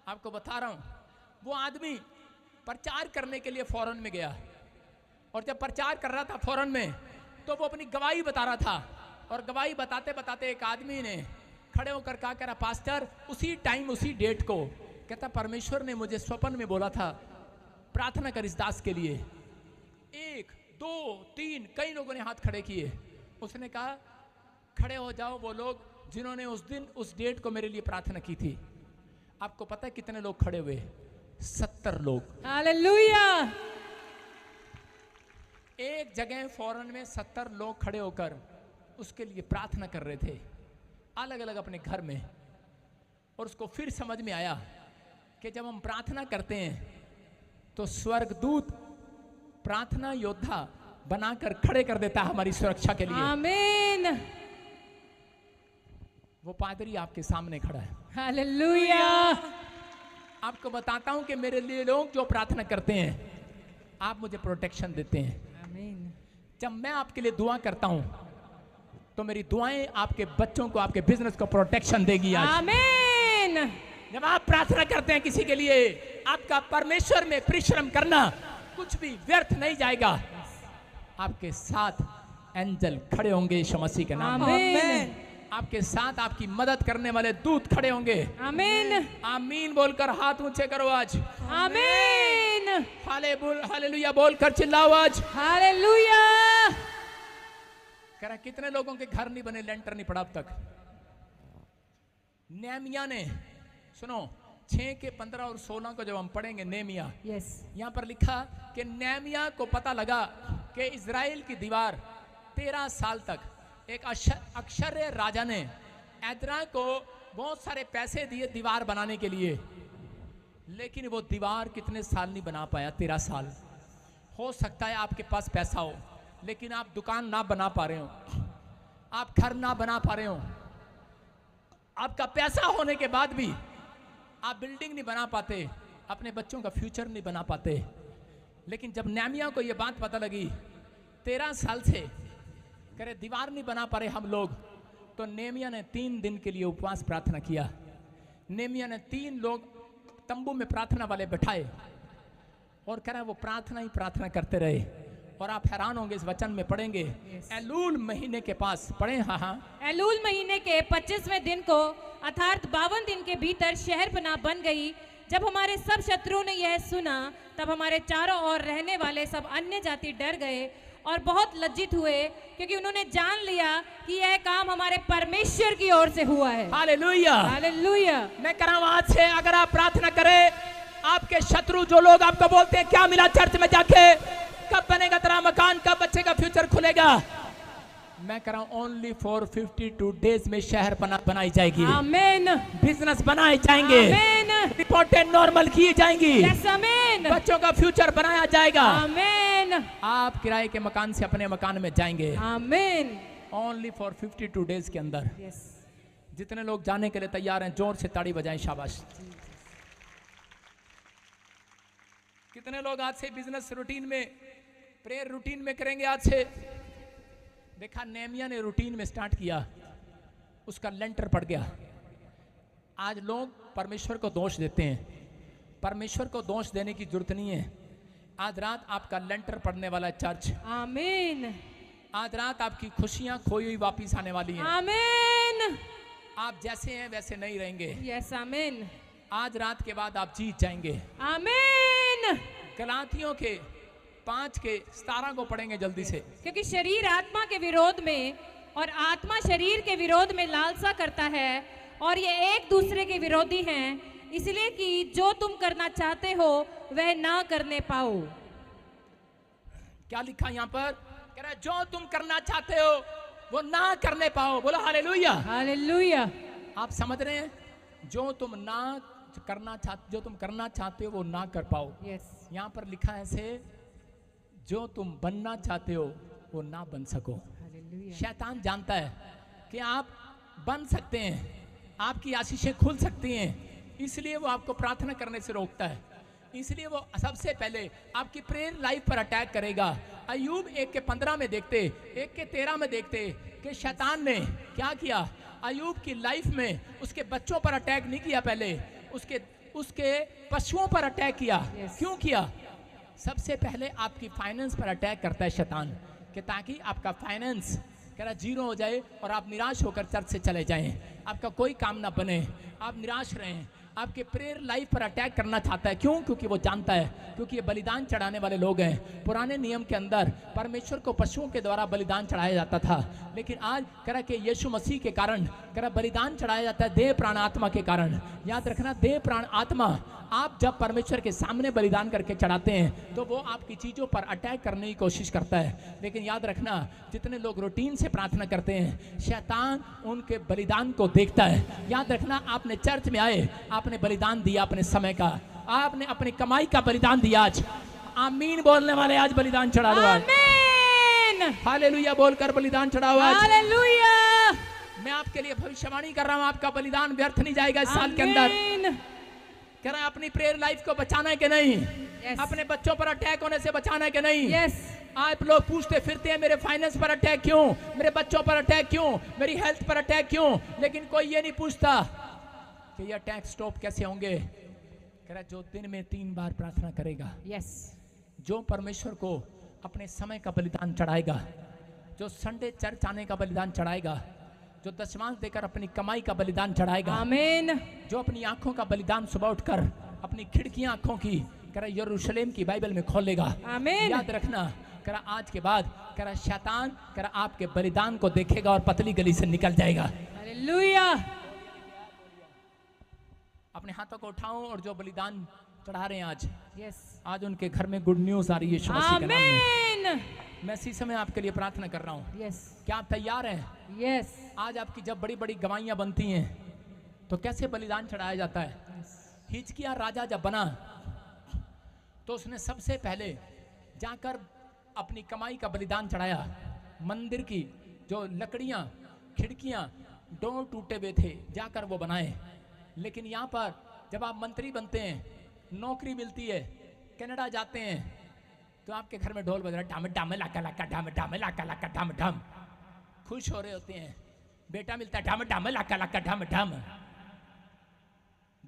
आपको बता रहा हूं, वो आदमी प्रचार करने के लिए फॉरेन में गया, और जब प्रचार कर रहा था फॉरेन में तो वो अपनी गवाही बता रहा था, और गवाही बताते बताते एक आदमी ने खड़े होकर कहा, कह रहा पास्टर उसी टाइम उसी डेट को, कहता परमेश्वर ने मुझे स्वप्न में बोला था प्रार्थना कर इस दास के लिए। 1 2 3 कई लोगों ने हाथ खड़े किए। उसने कहा खड़े हो जाओ वो लोग जिन्होंने उस दिन उस डेट को मेरे लिए प्रार्थना की थी। आपको पता है कितने लोग खड़े हुए? 70 लोग। हालेलुया। एक जगह फॉरेन में 70 लोग खड़े होकर उसके लिए प्रार्थना कर रहे थे, अलग अलग अपने घर में। और उसको फिर समझ में आया कि जब हम प्रार्थना करते हैं तो स्वर्गदूत प्रार्थना योद्धा बनाकर खड़े कर देता है हमारी सुरक्षा के लिए। आमीन। वो पादरी आपके सामने खड़ा है। हालेलुया। आपको बताता हूं कि मेरे लिए लोग जो प्रार्थना करते हैं, आप मुझे प्रोटेक्शन देते हैं। आमीन। जब मैं आपके लिए दुआ करता हूं तो मेरी दुआएं आपके बच्चों को, आपके बिजनेस को प्रोटेक्शन देगी आज। आमीन। जब आप प्रार्थना करते हैं किसी के लिए, आपका परमेश्वर में परिश्रम करना कुछ भी व्यर्थ नहीं जाएगा। आपके साथ एंजल खड़े होंगे यीशु मसीह के नाम में। आमीन। आपके साथ आपकी मदद करने वाले दूत खड़े होंगे। आमीन। आमीन बोलकर हाथ ऊंचे करो आज। आमीन। हालेलुया बोलकर चिल्लाओ आज। हालेलुया। कह रहा कितने लोगों के घर नहीं बने, लेंटर नहीं पड़ा अब तक। नेहमिया ने, सुनो 6 के 15 और 16 को जब हम पढ़ेंगे नेहमिया, यस, यहां पर लिखा कि नेहमिया को पता लगा कि इजराइल की दीवार 13 साल तक, एक अक्षर्य राजा ने एदरा को बहुत सारे पैसे दिए दीवार बनाने के लिए, लेकिन वो दीवार कितने साल नहीं बना पाया? 13 साल। हो सकता है आपके पास पैसा हो लेकिन आप दुकान ना बना पा रहे हो, आप घर ना बना पा रहे हो, आपका पैसा होने के बाद भी आप बिल्डिंग नहीं बना पाते, अपने बच्चों का फ्यूचर नहीं बना पाते। लेकिन जब नेहमिया को यह बात पता लगी 13 साल से करे दीवार नहीं बना पा रहे हम लोग, तो नेहमिया ने 3 दिन के लिए उपवास प्रार्थना किया। नेहमिया ने 3 लोग तंबू में प्रार्थना वाले बैठाए और कह रहा है वो प्रार्थना ही प्रार्थना करते रहे। और आप हैरान होंगे, इस वचन में पढ़ेंगे एलूल महीने के पास पढ़े। हाँ, एलूल महीने के 25वें दिन को अर्थात 52 दिन के भीतर शहरपनाह बन गई। जब हमारे सब शत्रुओं ने यह सुना तब हमारे चारों ओर रहने वाले सब अन्य जाति डर गए और बहुत लज्जित हुए, क्योंकि उन्होंने जान लिया कि यह काम हमारे परमेश्वर की ओर से हुआ है। हालेलुया। हालेलुया। मैं कह रहा हूं आज से अगर आप प्रार्थना करें, आपके शत्रु जो लोग आपको बोलते हैं क्या मिला चर्च में जाके, कब बनेगा तेरा मकान, कब बच्चे का फ्यूचर खुलेगा, मैं कह रहा हूं ओनली फॉर 52 डेज में शहर बनाई जाएगी। आमीन। बिजनेस बनाए जाएंगे। आमीन। रिपोर्टें नॉर्मल की जाएंगी। यस, आमीन। बच्चों का फ्यूचर बनाया जाएगा। आमीन। आप किराए के मकान से अपने मकान में जाएंगे। आमीन। ओनली फॉर 52 डेज के अंदर। यस। जितने लोग जाने के लिए तैयार हैं जोर से ताड़ी बजाएं, शाबाश। कितने लोग आज से बिजनेस रूटीन में, प्रेयर रूटीन में करेंगे आज से? देखा नेहमिया ने रूटीन में स्टार्ट किया, उसका लेंटर पड़ गया। आज लोग परमेश्वर को दोष देते हैं, परमेश्वर को दोष देने की जरूरत नहीं है। आज रात आपका लेंटर पड़ने वाला है चर्च। आमीन। आज रात आपकी खुशियां खोई हुई वापिस आने वाली हैं। आमीन। आप जैसे हैं वैसे नहीं रहेंगे। यस, आमीन। आज रात के बाद आप जीत जाएंगे। आमीन। गलातियों के 5 के 17 को पढ़ेंगे जल्दी से। क्योंकि शरीर आत्मा के विरोध में और आत्मा शरीर के विरोध में लालसा करता है, और ये एक दूसरे के विरोधी हैं, इसलिए कि जो तुम करना चाहते हो वह ना करने पाओ। क्या लिखा यहाँ पर? कह रहा है जो तुम करना चाहते हो वो ना करने पाओ। बोलो हालेलुया। हालेलुया। आप समझ रहे हैं? जो तुम करना चाहते हो वो ना कर पाओ। यस। यहाँ पर लिखा है ऐसे, जो तुम बनना चाहते हो वो ना बन सको। हालेलुया। शैतान जानता है कि आप बन सकते हैं, आपकी आशीषें खुल सकती हैं, इसलिए वो आपको प्रार्थना करने से रोकता है। इसलिए वो सबसे पहले आपकी प्रेयर लाइफ पर अटैक करेगा। अय्यूब 1:15 में देखते, 1:13 में देखते कि शैतान ने क्या किया। अय्यूब की लाइफ में उसके बच्चों पर अटैक नहीं किया, पहले उसके पशुओं पर अटैक किया। Yes. क्यों किया? सबसे पहले आपकी फाइनेंस पर अटैक करता है शैतान, कि ताकि आपका फाइनेंस कह रहा जीरो हो जाए और आप निराश होकर चर्च से चले जाएं, आपका कोई काम ना बने, आप निराश रहें। आपके प्रेयर लाइफ पर अटैक करना चाहता है। क्यों? क्योंकि वो जानता है, क्योंकि ये बलिदान चढ़ाने वाले लोग हैं। पुराने नियम के अंदर परमेश्वर को पशुओं के द्वारा बलिदान चढ़ाया जाता था, लेकिन आज कह रहा कि यीशु मसीह के कारण कह रहा बलिदान चढ़ाया जाता है देह प्राण आत्मा के कारण। याद रखना, देह प्राण आत्मा आप जब परमेश्वर के सामने बलिदान करके चढ़ाते हैं तो वो आपकी चीज़ों पर अटैक करने की कोशिश करता है। लेकिन याद रखना, जितने लोग रूटीन से प्रार्थना करते हैं, शैतान उनके बलिदान को देखता है। याद रखना, आपने चर्च में आए, आपने बलिदान दिया अपने समय का, आपने अपनी कमाई का बलिदान दिया। आज आमीन बोलने वाले आज बलिदान चढ़ा दो। आज आमीन। हालेलुया बोलकर बलिदान चढ़ाओ। आज हालेलुया। मैं आपके लिए भविष्यवाणी कर रहा हूँ, आपका बलिदान व्यर्थ नहीं जाएगा इस साल के अंदर। आमीन। कह रहा है अपनी प्रेयर लाइफ को बचाना है कि नहीं, Yes. अपने बच्चों पर अटैक होने से बचाना है कि नहीं। यस। आप लोग पूछते फिरते हैं मेरे फाइनेंस पर अटैक क्यों, मेरे बच्चों पर अटैक क्यों, मेरी हेल्थ पर अटैक क्यों, लेकिन कोई ये नहीं पूछता कि ये अटैक स्टॉप कैसे होंगे। कह रहा है जो दिन में 3 बार प्रार्थना करेगा, यस। जो परमेश्वर को अपने समय का बलिदान चढ़ाएगा, जो संडे चर्च आने का बलिदान चढ़ाएगा, जो दशमांश देकर अपनी कमाई का बलिदान चढ़ाएगा, आमीन। जो अपनी आंखों का बलिदान सुबह उठकर अपनी खिड़कियां आंखों की करा यरूशलेम की बाइबल में खोल लेगा। आमीन। याद रखना, करा आज के बाद करा शैतान करा आपके बलिदान को देखेगा और पतली गली से निकल जाएगा। हालेलुया। अपने हाथों को उठाओ और जो बलिदान चढ़ा रहे हैं यस। आज उनके घर में गुड न्यूज आ रही है यीशु मसीह के नाम में। आमीन। मैं इसी समय आपके लिए प्रार्थना कर रहा हूँ। यस। क्या आप तैयार हैं? यस। आज आपकी जब बड़ी बड़ी गवाहियां बनती हैं तो कैसे बलिदान चढ़ाया जाता है। हिजकिया राजा जब बना तो उसने सबसे पहले जाकर अपनी कमाई का बलिदान चढ़ाया। मंदिर की जो लकड़ियां, खिड़कियां, डोर टूटे हुए थे, जाकर वो बनाए। लेकिन यहाँ पर जब आप मंत्री बनते हैं, नौकरी मिलती है, कनाडा जाते हैं, तो आपके घर में ढोल बज रहा है, ढाम ढाम लाका लाका ढाम ढाम लाका लाका ढाम ढाम, खुश हो रहे होते हैं। बेटा मिलता है, ढाम ढाम लाका लाका ढाम ढाम।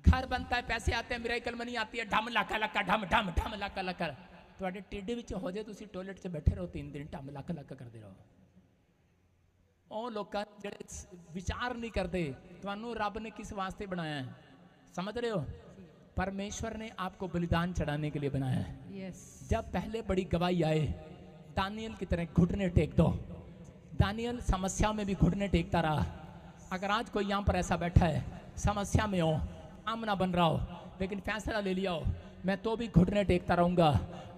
घर बनता है, पैसे आते हैं, मिरेकल मनी आती है, ढाम लाका लाका ढाम ढाम ढाम लाका लाका। ਤੁਹਾਡੇ ਟੇਡੇ ਵਿੱਚ ਹੋ ਜੇ ਤੁਸੀਂ ਟਾਇਲਟ 'ਚ ਬੈਠੇ ਰਹੋ 3 ਦਿਨ, ਢਮ ਲੱਕ ਲੱਕ ਕਰਦੇ ਰਹੋ। ਉਹ ਲੋਕਾਂ ਜਿਹੜੇ ਵਿਚਾਰ ਨਹੀਂ ਕਰਦੇ ਤੁਹਾਨੂੰ ਰੱਬ ਨੇ किस वास्ते बनाया है, समझ रहे हो। परमेश्वर ने आपको बलिदान चढ़ाने के लिए बनाया है। यस। जब पहले बड़ी गवाही आए, दानियल की तरह घुटने टेक दो। दानियल समस्या में भी घुटने टेकता रहा। अगर आज कोई यहाँ पर ऐसा बैठा है, समस्या में हो, आमना बन रहा हो, लेकिन फैसला ले लिया हो मैं तो भी घुटने टेकता रहूंगा,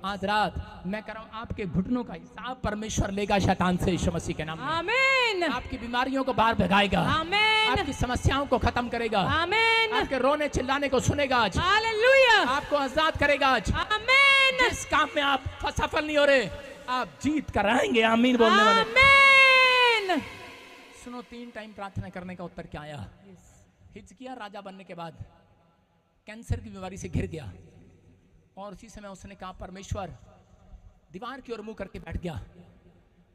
आज रात मैं कर रहा हूं आपके घुटनों का हिसाब परमेश्वर लेगा शैतान से यीशु मसीह के नाम में। आमीन। आपकी बीमारियों को बाहर भगाएगा। आमीन। आपकी समस्याओं को खत्म करेगा। आमीन। आपके रोने चिल्लाने को सुनेगा आज। हालेलुया। आपको आजाद करेगा आज। आमीन। जिस काम में आप सफल नहीं हो रहे, आप जीत कर आएंगे। आमीन बोलने वाले। आमीन। सुनो, 3 टाइम प्रार्थना करने का उत्तर क्या आया। हिजकिया राजा बनने के बाद कैंसर की बीमारी से घिर गया और उसी समय उसने कहा परमेश्वर, दीवार की ओर मुंह करके बैठ गया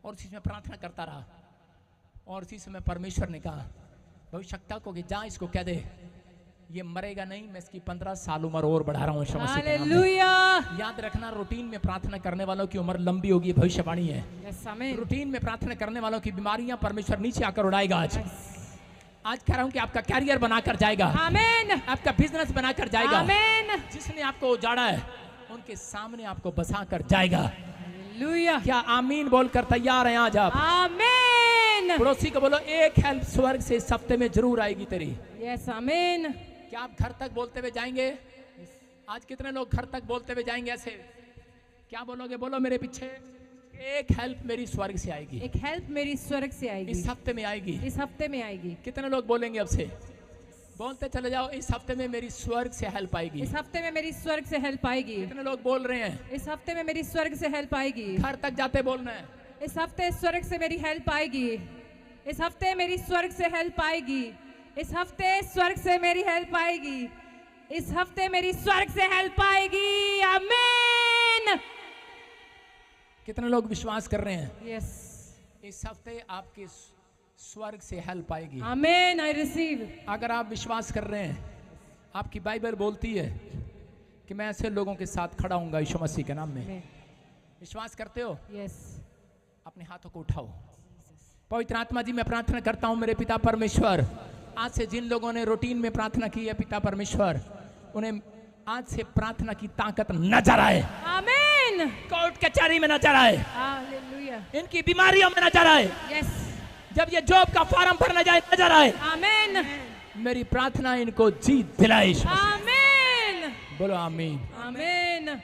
और उसी समय प्रार्थना करता रहा। और उसी समय परमेश्वर ने कहा भविष्यवक्ता को कि जा इसको कह दे ये मरेगा नहीं, मैं इसकी 15 साल उम्र और बढ़ा रहा हूँ यीशु मसीह के नाम में। हालेलुया। याद रखना, रूटीन में प्रार्थना करने वालों की उम्र लंबी होगी, भविष्यवाणी है। यस। आमीन। रूटीन में प्रार्थना करने वालों की बीमारियां परमेश्वर नीचे आकर उड़ाएगा। आज कह रहा हूं कि आपका कैरियर बनाकर जाएगा। आमीन। आपका बिजनेस बनाकर जाएगा। आमीन। जिसने आपको उजाड़ा है उनके सामने आपको बसा कर जाएगा। हालेलुया। क्या आमीन बोलकर तैयार हैं आज आप। आमीन। पड़ोसी को बोलो एक हेल्प स्वर्ग से इस हफ्ते में जरूर आएगी तेरी। यस। आमीन। क्या आप घर तक बोलते हुए जाएंगे। आज कितने लोग घर तक बोलते हुए जाएंगे ऐसे। क्या बोलोगे, बोलो मेरे पीछे, एक हेल्प मेरी स्वर्ग से आएगी। एक हेल्प मेरी स्वर्ग से आएगी। इस हफ्ते में आएगी। इस हफ्ते में आएगी। कितने लोग बोलेंगे अब से। बोलते चले जाओ, इस हफ्ते में मेरी स्वर्ग से हेल्प आएगी। इस हफ्ते में मेरी स्वर्ग से हेल्प आएगी। कितने लोग बोल रहे हैं? इस हफ्ते में मेरी स्वर्ग से हेल्प आएगी। घर तक जाते बोलना है। इस हफ्ते स्वर्ग से मेरी हेल्प आएगी। इस हफ्ते मेरी स्वर्ग से हेल्प आएगी। इस हफ्ते स्वर्ग से मेरी हेल्प आएगी। इस हफ्ते मेरी स्वर्ग से हेल्प आएगी। आमीन। कितने लोग विश्वास कर रहे हैं? यस। इस हफ्ते आपके स्वर्ग से हेल्प आएगी। आमीन। I receive. अगर आप विश्वास कर रहे हैं, आपकी बाइबल बोलती है कि मैं ऐसे लोगों के साथ खड़ा हूंगा यीशु मसीह के नाम में। विश्वास करते हो? यस। अपने हाथों को उठाओ। पवित्र आत्मा जी, मैं प्रार्थना करता हूं मेरे पिता परमेश्वर, आज से जिन लोगों ने रूटीन में प्रार्थना की है पिता परमेश्वर, उन्हें आज से प्रार्थना की ताकत नजर आए। आमीन। कोर्ट कचहरी में नजर आए, हालेलुया। इनकी बीमारियों में नजर आए। यस। जब ये जॉब का फॉर्म भरना जाए नजर आए। आमीन। मेरी प्रार्थना इनको जीत दिलाए। आमीन। बोलो आमीन। आमीन।